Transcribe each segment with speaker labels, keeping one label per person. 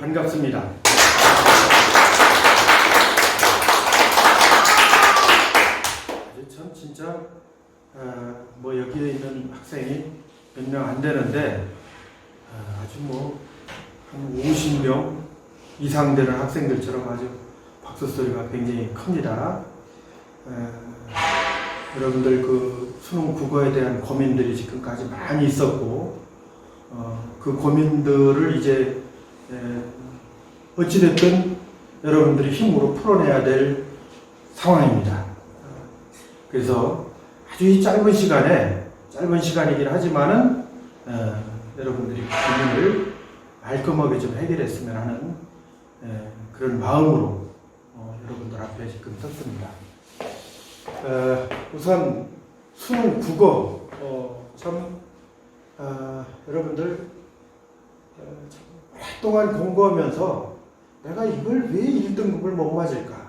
Speaker 1: 반갑습니다. 참 진짜 뭐 여기에 있는 학생이 몇 명 안 되는데 아주 뭐 한 50명 이상 되는 학생들처럼 아주 박수 소리가 굉장히 큽니다. 여러분들 그 수능 국어에 대한 고민들이 지금까지 많이 있었고 그 고민들을 이제 어찌됐든 여러분들이 힘으로 풀어내야 될 상황입니다. 그래서 아주 이 짧은 시간이긴 하지만은 여러분들이 고민을 말끔하게 좀 해결했으면 하는 그런 마음으로 여러분들 앞에 지금 섰습니다. 우선 수능 국어 여러분들 오랫동안 공부하면서 내가 이걸 왜 1등급을 못 맞을까?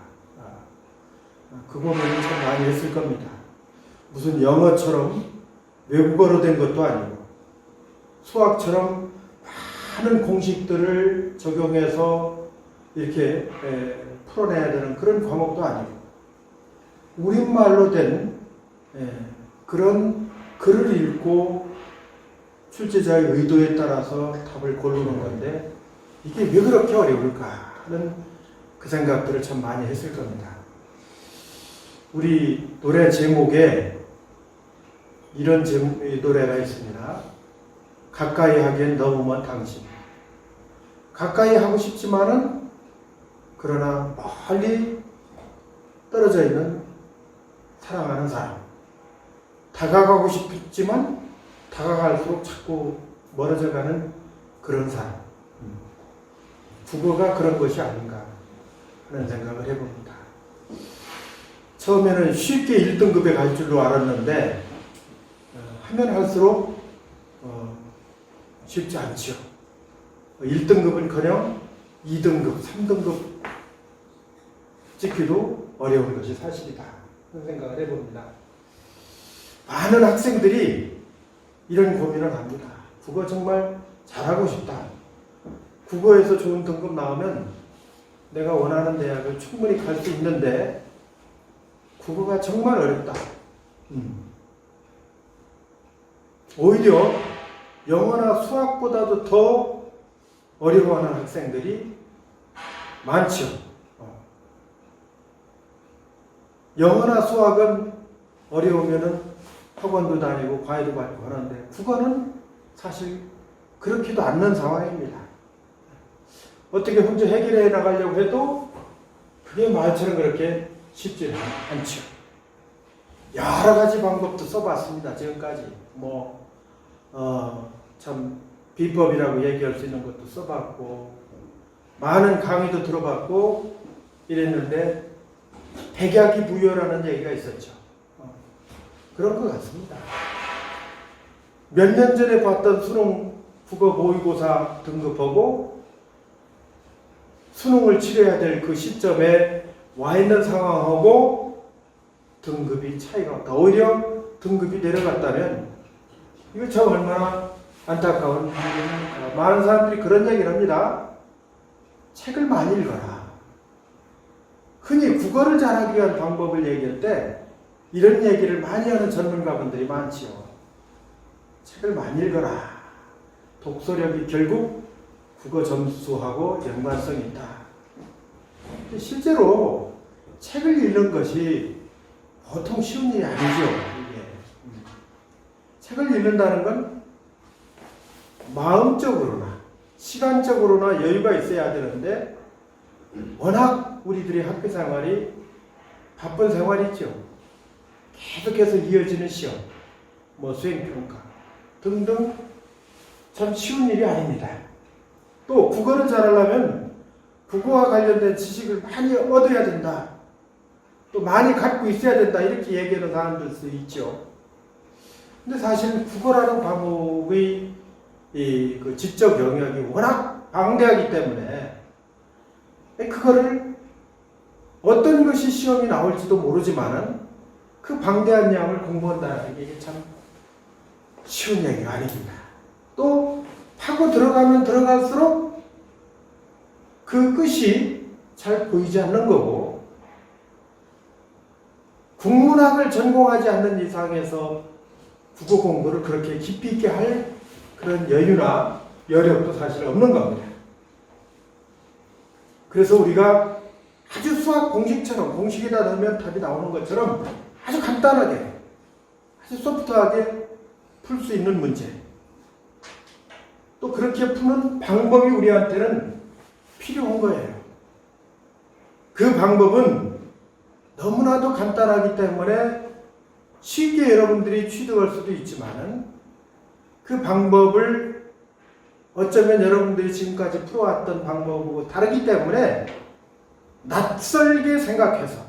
Speaker 1: 그 고민을 참 많이 했을 겁니다. 무슨 영어처럼 외국어로 된 것도 아니고 수학처럼 많은 공식들을 적용해서 이렇게 풀어내야 되는 그런 과목도 아니고 우리말로 된 그런 글을 읽고 출제자의 의도에 따라서 답을 고르는 건데 이게 왜 그렇게 어려울까 하는 그 생각들을 참 많이 했을 겁니다. 우리 노래 제목에 이런 노래가 있습니다. 가까이 하기엔 너무 먼 당신. 가까이 하고 싶지만은 그러나 멀리 떨어져 있는 사랑하는 사람. 다가가고 싶지만 다가갈수록 자꾸 멀어져가는 그런 사람. 국어가 그런 것이 아닌가 하는 생각을 해봅니다. 처음에는 쉽게 1등급에 갈 줄로 알았는데 하면 할수록 쉽지 않죠. 1등급은커녕 2등급, 3등급 찍기도 어려운 것이 사실이다 그런 생각을 해봅니다. 많은 학생들이 이런 고민을 합니다. 국어 정말 잘하고 싶다. 국어에서 좋은 등급 나오면 내가 원하는 대학을 충분히 갈 수 있는데 국어가 정말 어렵다. 오히려 영어나 수학보다도 더 어려워하는 학생들이 많죠. 영어나 수학은 어려우면은 학원도 다니고 과외도 받고 하는데 국어는 사실 그렇지도 않는 상황입니다. 어떻게 혼자 해결해 나가려고 해도 그게 말처럼 그렇게 쉽지 않죠. 여러 가지 방법도 써봤습니다. 지금까지 참 비법이라고 얘기할 수 있는 것도 써봤고 많은 강의도 들어봤고 이랬는데 백약이 무효라는 얘기가 있었죠. 그런 것 같습니다. 몇 년 전에 봤던 수능 국어 모의고사 등급하고 수능을 치러야 될 그 시점에 와 있는 상황하고 등급이 차이가 없다. 오히려 등급이 내려갔다면 이거 참 얼마나 안타까운 일입니까? 많은 사람들이 그런 얘기를 합니다. 책을 많이 읽어라. 흔히 국어를 잘하기 위한 방법을 얘기할 때 이런 얘기를 많이 하는 전문가분들이 많지요. 책을 많이 읽어라. 독서력이 결국 국어 점수하고 연관성이 있다. 실제로 책을 읽는 것이 보통 쉬운 일이 아니죠. 이게. 책을 읽는다는 건 마음적으로나 시간적으로나 여유가 있어야 되는데 워낙 우리들의 학교 생활이 바쁜 생활이죠. 계속해서 이어지는 시험, 수행평가 등등 참 쉬운 일이 아닙니다. 또 국어를 잘하려면 국어와 관련된 지식을 많이 얻어야 된다. 또 많이 갖고 있어야 된다. 이렇게 얘기하는 사람들도 있죠. 근데 사실 국어라는 과목의 그 지적 영역이 워낙 방대하기 때문에 그거를 어떤 것이 시험이 나올지도 모르지만은 그 방대한 양을 공부한다는 게 참 쉬운 얘기가 아닙니다. 또 파고 들어가면 들어갈수록 그 끝이 잘 보이지 않는 거고, 국문학을 전공하지 않는 이상에서 국어 공부를 그렇게 깊이 있게 할 그런 여유나 여력도 사실 없는 겁니다. 그래서 우리가 아주 수학 공식처럼 공식에다 넣으면 답이 나오는 것처럼 아주 간단하게, 아주 소프트하게 풀 수 있는 문제, 또 그렇게 푸는 방법이 우리한테는 필요한 거예요. 그 방법은 너무나도 간단하기 때문에 쉽게 여러분들이 취득할 수도 있지만은, 그 방법을 어쩌면 여러분들이 지금까지 풀어왔던 방법하고 다르기 때문에 낯설게 생각해서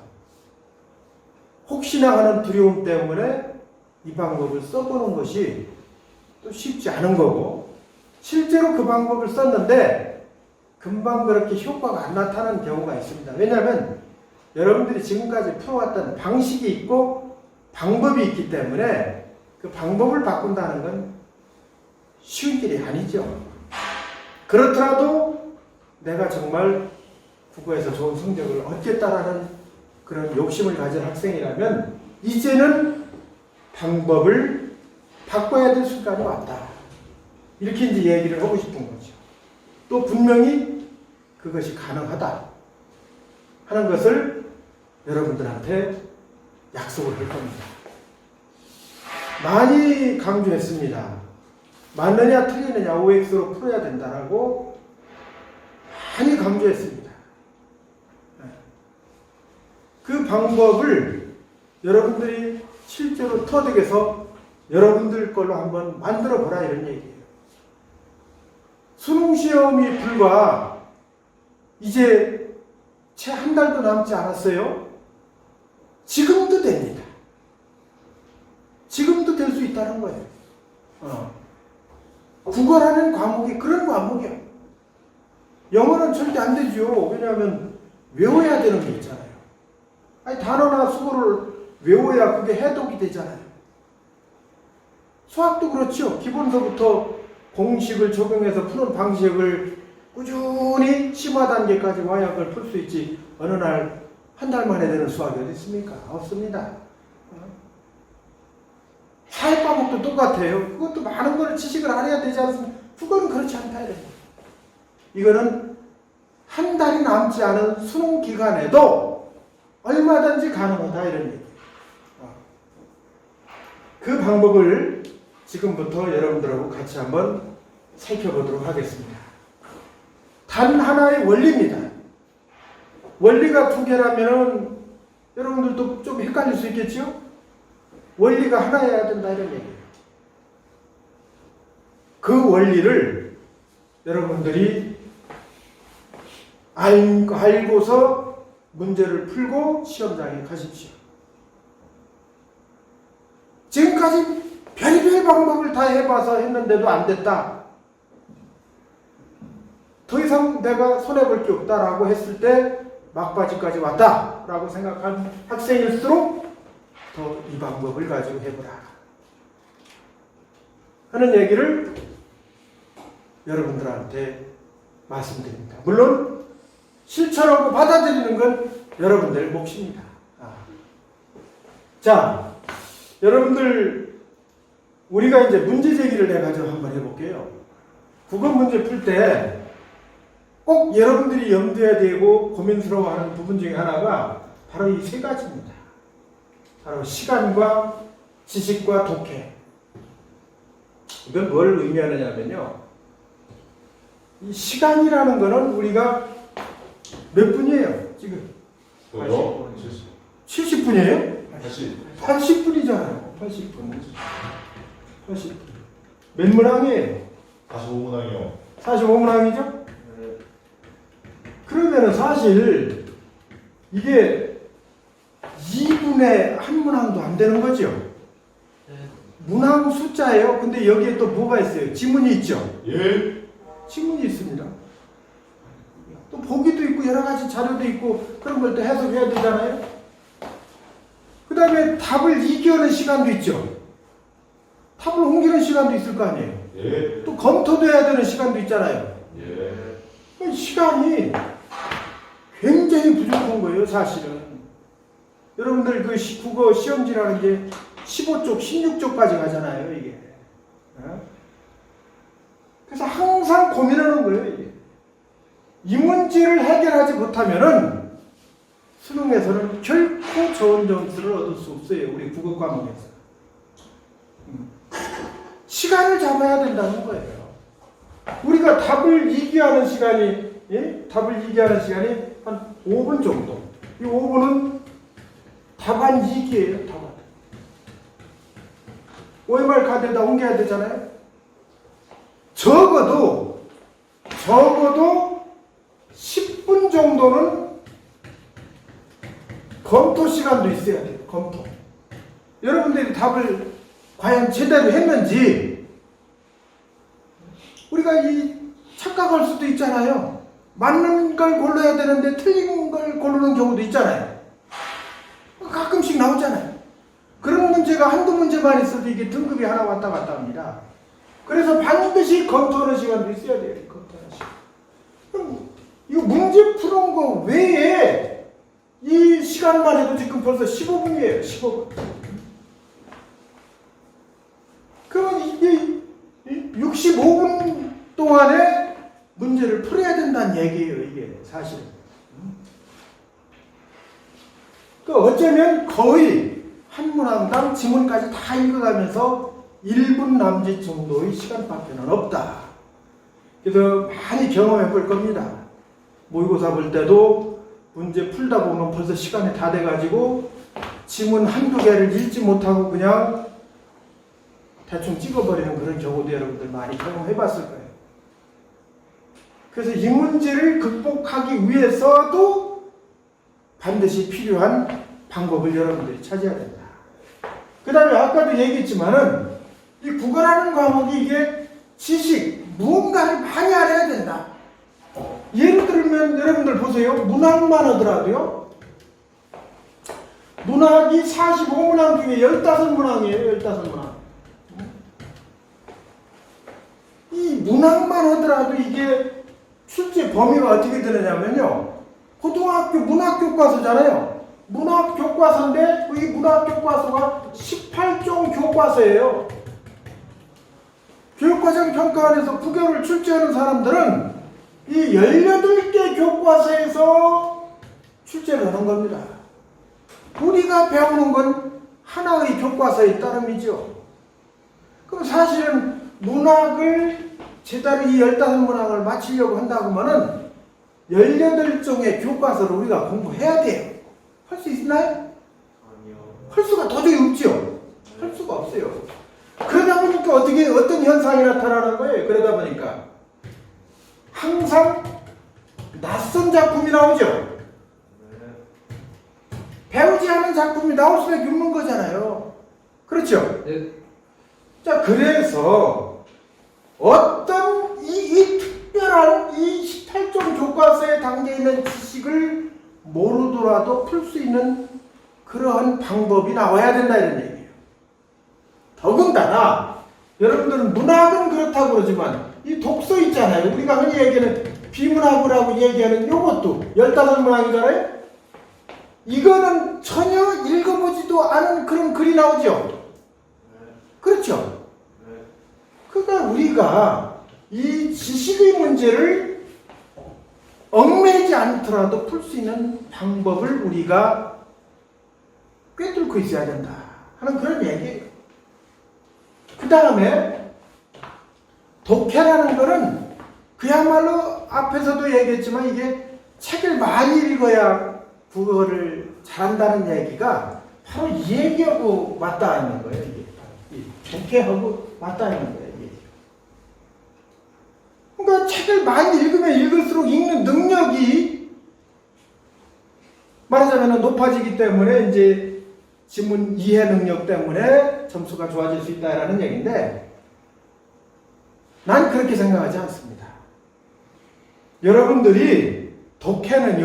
Speaker 1: 혹시나 하는 두려움 때문에 이 방법을 써보는 것이 또 쉽지 않은 거고, 실제로 그 방법을 썼는데 금방 그렇게 효과가 안 나타나는 경우가 있습니다. 왜냐하면 여러분들이 지금까지 풀어왔던 방식이 있고 방법이 있기 때문에 그 방법을 바꾼다는 건 쉬운 일이 아니죠. 그렇더라도 내가 정말 국어에서 좋은 성적을 얻겠다라는 그런 욕심을 가진 학생이라면 이제는 방법을 바꿔야 될 순간이 왔다. 이렇게 이제 얘기를 하고 싶은 거죠. 또 분명히 그것이 가능하다 하는 것을 여러분들한테 약속을 할 겁니다. 많이 강조했습니다. 맞느냐 틀리느냐 OX로 풀어야 된다라고 많이 강조했습니다. 그 방법을 여러분들이 실제로 터득해서 여러분들 걸로 한번 만들어 보라, 이런 얘기예요. 수능 시험이 불과 이제 채 한 달도 남지 않았어요. 지금도 됩니다. 지금도 될 수 있다는 거예요. 국어라는 과목이 그런 과목이에요. 영어는 절대 안 되죠. 왜냐하면 외워야 되는 게 있잖아요. 아니, 단어나 수어를 외워야 그게 해독이 되잖아요. 수학도 그렇죠. 기본서부터 공식을 적용해서 푸는 방식을 꾸준히 심화 단계까지 와야 그걸 풀 수 있지. 어느 날 한 달 만에 되는 수학이 어디 있습니까? 없습니다. 사회 과목도 똑같아요. 그것도 많은 걸 지식을 알아야 되지 않습니까? 그거는 그렇지 않다 이런 거예요. 이거는 한 달이 남지 않은 수능 기간에도 얼마든지 가능하다 이런 얘기예요. 그 방법을 지금부터 여러분들하고 같이 한번 살펴보도록 하겠습니다. 단 하나의 원리입니다. 원리가 두 개라면은 여러분들도 좀 헷갈릴 수 있겠죠? 원리가 하나여야 된다 이런 얘기예요. 그 원리를 여러분들이 알고서 문제를 풀고 시험장에 가십시오. 지금까지 별의별 방법을 다 해봐서 했는데도 안 됐다. 더 이상 내가 손해볼 게 없다라고 했을 때 막바지까지 왔다라고 생각한 학생일수록 더 이 방법을 가지고 해보라 하는 얘기를 여러분들한테 말씀드립니다. 물론 실천하고 받아들이는 건 여러분들 몫입니다. 자, 여러분들 우리가 이제 문제 제기를 해가지고 한번 해볼게요. 국어 문제 풀 때 꼭 여러분들이 염두해야 되고 고민스러워하는 부분 중에 하나가 바로 이 세 가지입니다. 바로 시간과 지식과 독해. 이건 뭘 의미하느냐면요, 이 시간이라는 거는 우리가 몇 분이에요 지금? 70분이에요? 80분이잖아요. 80분. 몇 문항이에요?
Speaker 2: 45문항이요.
Speaker 1: 45문항이죠? 그러면은 사실 이게 2분의 한 문항도 안 되는 거죠? 문항 숫자예요. 근데 여기에 또 뭐가 있어요? 지문이 있죠?
Speaker 2: 예.
Speaker 1: 지문이 있습니다. 또 보기도 있고 여러 가지 자료도 있고 그런 걸 또 해석해야 되잖아요. 그 다음에 답을 이기하는 시간도 있죠. 답을 옮기는 시간도 있을 거 아니에요.
Speaker 2: 예.
Speaker 1: 또 검토도 해야 되는 시간도 있잖아요.
Speaker 2: 예.
Speaker 1: 시간이 굉장히 부족한 거예요, 사실은. 여러분들 그 국어 시험지라는 게 15쪽, 16쪽까지 가잖아요, 이게. 그래서 항상 고민하는 거예요, 이게. 이 문제를 해결하지 못하면은 수능에서는 결코 좋은 점수를 얻을 수 없어요, 우리 국어 과목에서. 시간을 잡아야 된다는 거예요. 우리가 답을 얘기하는 시간이, 답을 얘기하는 시간이 한 5분 정도. 이 5분은 답안 얘기예요, 답안. OMR 카드에다 옮겨야 되잖아요. 적어도 10분 정도는 검토 시간도 있어야 돼요, 검토. 여러분들이 답을 과연 제대로 했는지, 우리가 착각할 수도 있잖아요. 맞는 걸 골라야 되는데 틀린 걸 고르는 경우도 있잖아요. 가끔씩 나오잖아요. 그런 문제가 한두 문제만 있어도 이게 등급이 하나 왔다 갔다 합니다. 그래서 반드시 검토하는 시간도 있어야 돼요. 검토하는 시간. 그럼 이거 문제 푸는 거 외에 이 시간만 해도 지금 벌써 15분이에요. 15분. 그러면 이게 65분 동안에 문제를 풀어야 된다는 얘기예요, 이게 사실은. 어쩌면 거의 한 문항당 지문까지 다 읽어가면서 1분 남짓 정도의 시간밖에는 없다. 그래서 많이 경험해 볼 겁니다. 모의고사 볼 때도 문제 풀다 보면 벌써 시간이 다 돼가지고 지문 한두 개를 읽지 못하고 그냥 대충 찍어버리는 그런 경우도 여러분들 많이 경험해 봤을 거예요. 그래서 이 문제를 극복하기 위해서도 반드시 필요한 방법을 여러분들이 찾아야 된다. 그 다음에 아까도 얘기했지만은 이 국어라는 과목이 이게 지식, 무언가를 많이 알아야 된다. 예를 들면 여러분들 보세요. 문학만 하더라도요. 문학이 45문항 중에 15문항이에요. 15문항. 이 문학만 하더라도 이게 실제 범위가 어떻게 되느냐면요. 고등학교 문학교과서잖아요. 문학교과서인데 이 문학교과서가 18종 교과서예요. 교육과정 평가원에서 9개월을 출제하는 사람들은 이 18개 교과서에서 출제를 하는 겁니다. 우리가 배우는 건 하나의 교과서의 따름이죠. 그럼 사실은 문학을 제대로 이 15문항을 마치려고 한다고 하면은 18종의 교과서를 우리가 공부해야 돼요. 할 수 있나요?
Speaker 2: 아니요.
Speaker 1: 할 수가 도저히 없죠. 할 수가 없어요. 그러다 보니까 어떤 현상이 나타나는 거예요. 그러다 보니까 항상 낯선 작품이 나오죠. 배우지 않은 작품이 나올 수밖에 없는 거잖아요. 그렇죠?
Speaker 2: 네.
Speaker 1: 자, 그래서 어떤 이 특별한 이 18종 교과서에 담겨 있는 지식을 모르더라도 풀 수 있는 그러한 방법이 나와야 된다 이런 얘기예요. 더군다나 여러분들은 문학은 그렇다고 그러지만 이 독서 있잖아요. 우리가 흔히 얘기하는 비문학이라고 얘기하는 이것도 15문항이잖아요. 이거는 전혀 읽어보지도 않은 그런 글이 나오죠. 그렇죠? 그러니까 우리가 이 지식의 문제를 얽매이지 않더라도 풀 수 있는 방법을 우리가 꿰뚫고 있어야 된다 하는 그런 얘기예요. 그 다음에 독해라는 거는 그야말로 앞에서도 얘기했지만 이게 책을 많이 읽어야 국어를 잘한다는 얘기가 바로 이 얘기하고 맞닿는 거예요. 이게 독해하고 맞닿는 거예요. 이게. 그러니까 책을 많이 읽으면 읽을수록 읽는 능력이 말하자면 높아지기 때문에 이제 지문 이해 능력 때문에 점수가 좋아질 수 있다라는 얘기인데 난 그렇게 생각하지 않습니다. 여러분들이 독해는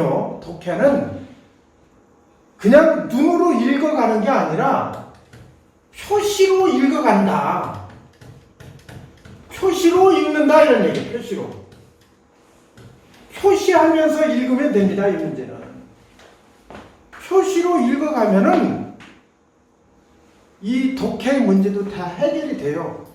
Speaker 1: 그냥 눈으로 읽어가는 게 아니라 표시로 읽어간다. 표시로 읽는다 이런 얘기예요. 표시로. 표시하면서 읽으면 됩니다. 이 문제는. 표시로 읽어가면은 이 독해 문제도 다 해결이 돼요.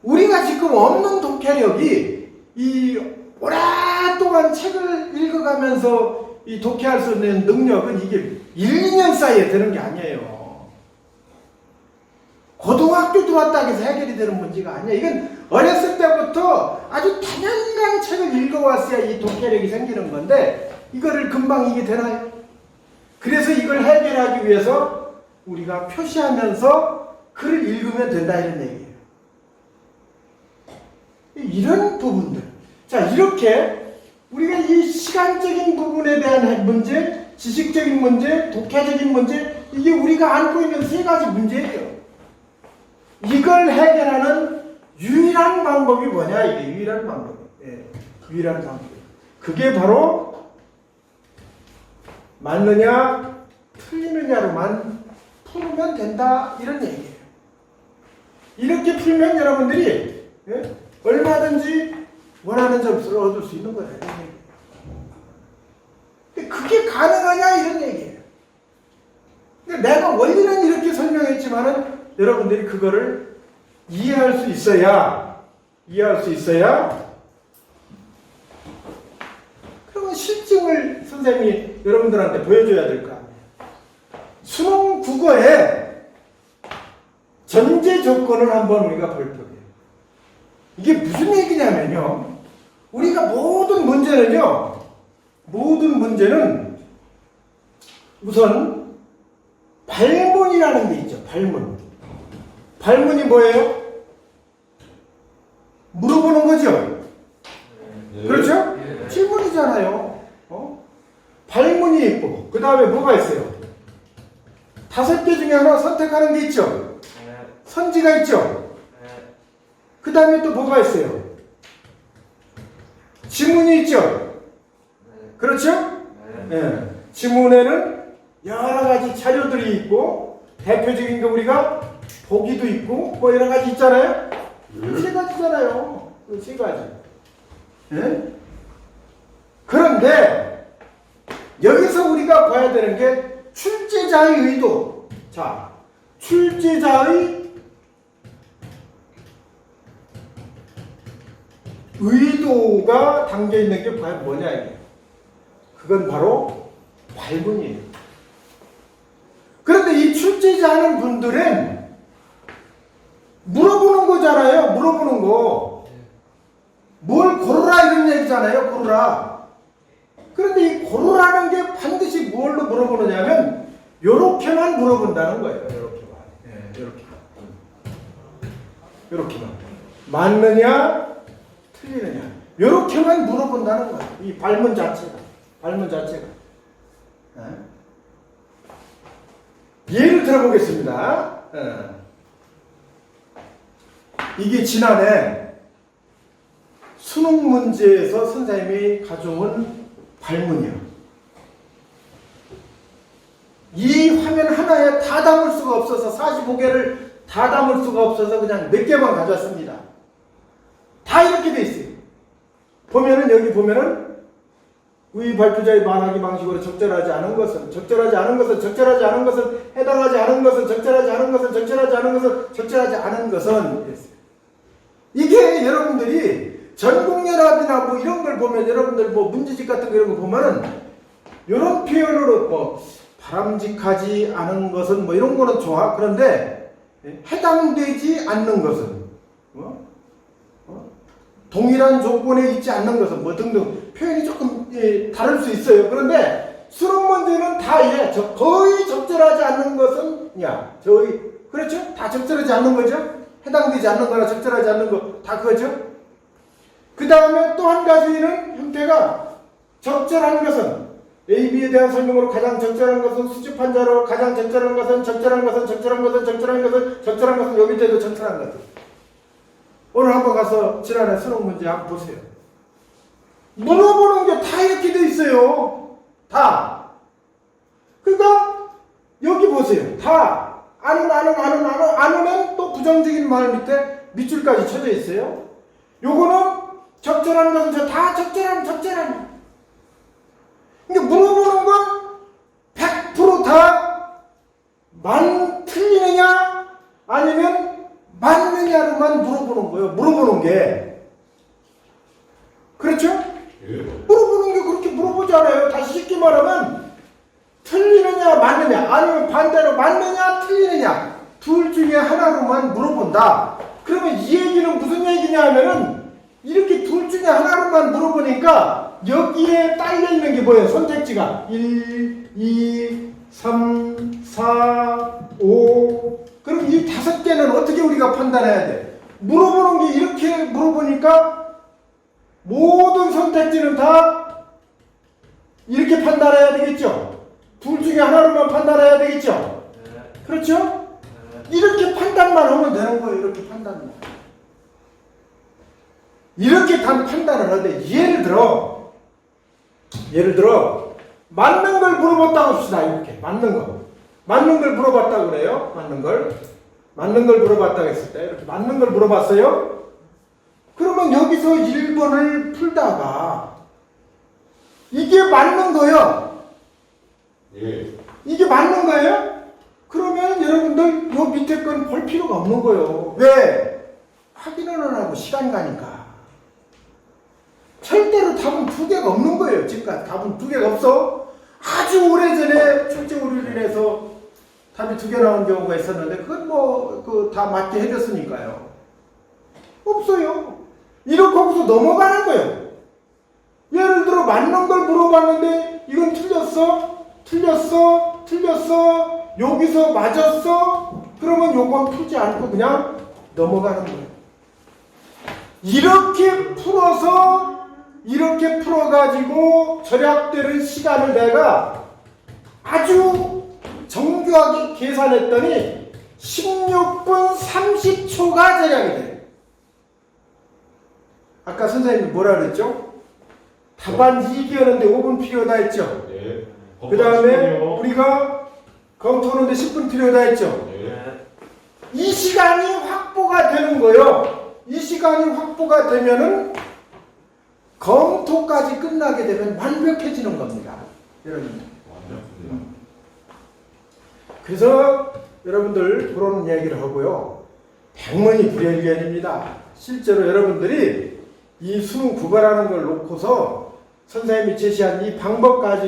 Speaker 1: 우리가 지금 없는 독해력이 이 오랫동안 책을 읽어가면서 이 독해할 수 있는 능력은 이게 1, 2년 사이에 되는 게 아니에요. 고등학교 들어왔다 해서 해결이 되는 문제가 아니야. 이건 어렸을 때부터 아주 단연간 책을 읽어왔어야 이 독해력이 생기는 건데 이거를 금방 이게 되나요? 그래서 이걸 해결하기 위해서 우리가 표시하면서 글을 읽으면 된다 이런 얘기예요. 이런 부분들. 자, 이렇게 우리가 이 시간적인 부분에 대한 문제, 지식적인 문제, 독해적인 문제, 이게 우리가 안고 있는 세 가지 문제예요. 이걸 해결하는 유일한 방법이 뭐냐? 이게 유일한 방법. 예, 유일한 방법. 그게 바로 맞느냐, 틀리느냐로만 풀면 된다 이런 얘기예요. 이렇게 풀면 여러분들이 얼마든지 원하는 점수를 얻을 수 있는 거다 이런 얘기예요. 근데 그게 가능하냐 이런 얘기예요. 근데 내가 원리는 이렇게 설명했지만은 여러분들이 그거를 이해할 수 있어야 그러면 실증을 선생님이 여러분들한테 보여줘야 될 거 아니에요. 수능 국어의 전제 조건을 한번 우리가 볼 거예요. 이게 무슨 얘기냐면요. 우리가 모든 문제는 우선 발문이라는 게 있죠. 발문이 뭐예요? 물어보는 거죠. 그렇죠? 질문이잖아요. 발문이 있고 그 다음에 뭐가 있어요? 5개 중에 하나 선택하는 게 있죠. 선지가 있죠. 그 다음에 또 뭐가 있어요? 지문이 있죠. 그렇죠? 네. 지문에는 여러 가지 자료들이 있고 대표적인 거 우리가 보기도 있고 뭐 여러 가지 있잖아요. 세 가지잖아요. 세 가지. 네? 그런데 여기서 우리가 봐야 되는 게 출제자의 의도. 자, 출제자의 의도가 담겨 있는 게 과연 뭐냐 이게. 그건 바로 발문이에요. 그런데 이 출제자하는 분들은 물어보는 거잖아요. 물어보는 거. 뭘 고르라 이런 얘기잖아요. 고르라. 그런데 이 고르라는 게 반드시 뭘로 물어보느냐면 요렇게만 물어본다는 거예요. 요렇게만. 네, 요렇게만. 맞느냐 틀리느냐 요렇게만 물어본다는 거예요. 이 발문 자체가. 네. 예를 들어보겠습니다. 이게 지난해 수능 문제에서 선생님이 가져온 발문이요. 이 화면 하나에 다 담을 수가 없어서 45개를 다 담을 수가 없어서 그냥 몇 개만 가져왔습니다. 다 이렇게 돼 있어요. 보면은 여기 보면은 의 발표자의 말하기 방식으로 적절하지 않은 것은 적절하지 않은 것은 적절하지 않은 것은 해당하지 않은 것은 적절하지 않은 것은 적절하지 않은 것은 적절하지 않은 것은 이랬어요. 이게 여러분들이 전국연합이나 뭐 이런 걸 보면 여러분들 뭐 문제집 같은 거 이런 거 보면은 이런 표현으로 뭐 바람직하지 않은 것은 뭐 이런 거는 좋아. 그런데 해당되지 않는 것은 동일한 조건에 있지 않는 것은 뭐 등등 표현이 조금 다를 수 있어요. 그런데 수능 문제는 다 이래. 거의 적절하지 않는 것은 그렇죠? 다 적절하지 않는 거죠. 해당되지 않는 거나 적절하지 않는 거 다 그거죠. 그 다음에 또 한 가지는 형태가 적절한 것은 A, B에 대한 설명으로 가장 적절한 것은 수집한 자로 가장 적절한 것은 적절한 것은 적절한 것은 적절한 것은 적절한 것은 여기 때도 적절한 것은. 오늘 한번 가서 지난해 수능 문제 한번 보세요. 물어보는 게 다 이렇게 돼 있어요. 다. 그러니까 여기 보세요. 다 안으면 또 부정적인 말 밑에 밑줄까지 쳐져 있어요. 요거는 적절한 것은 다 적절한. 그러니까 물어보는 건 틀리느냐 아니면 맞느냐로만 물어보는 거예요. 물어보는 게. 그렇죠? 물어보는 게 그렇게 물어보잖아요. 다시 쉽게 말하면 틀리느냐 맞느냐 아니면 반대로 맞느냐 틀리느냐 둘 중에 하나로만 물어본다. 그러면 이 얘기는 무슨 얘기냐 하면은 이렇게 둘 중에 하나로만 물어보니까 여기에 딸려 있는 게 뭐예요? 선택지가 1, 2, 3, 4, 5. 그럼 이 5개는 어떻게 우리가 판단해야 돼? 물어보는 게 이렇게 물어보니까 모든 선택지는 다 이렇게 판단해야 되겠죠? 둘 중에 하나로만 판단해야 되겠죠? 그렇죠? 이렇게 판단만 하면 되는 거예요. 이렇게 판단만. 이렇게 판단을 하는데 예를 들어 맞는 걸 물어봤다고 합시다. 이렇게 맞는 걸 물어봤다고 그래요. 맞는 걸 물어봤다고 했을 때 이렇게 맞는 걸 물어봤어요. 그러면 여기서 1번을 풀다가 이게 맞는 거예요. 이게 맞는 거예요? 그러면 여러분들 요 밑에 건 볼 필요가 없는 거예요. 왜? 확인을 안 하고 시간 가니까. 절대로 답은 2개가 없는 거예요. 지금까지 답은 2개가 없어. 아주 오래전에 출제 오류를 해서 답이 2개 나온 경우가 있었는데 그건 다 맞게 해줬으니까요. 없어요. 이렇게 하고서 넘어가는 거예요. 예를 들어 맞는 걸 물어봤는데 이건 틀렸어. 여기서 맞았어. 그러면 요건 풀지 않고 그냥 넘어가는 거예요. 이렇게 풀어가지고 절약되는 시간을 내가 아주 정교하게 계산했더니 16분 30초가 절약이 돼요. 아까 선생님이 뭐라 그랬죠? 답안 2개였는데 5분 필요하다 했죠? 그 다음에 우리가 검토하는데 10분 필요하다 했죠? 이 시간이 확보가 되는 거예요. 이 시간이 확보가 되면은 검토까지 끝나게 되면 완벽해지는 겁니다. 여러분. 그래서 여러분들 그런 얘기를 하고요. 백문이 불여일견입니다. 실제로 여러분들이 이 수능 구별하는 걸 놓고서 선생님이 제시한 이 방법까지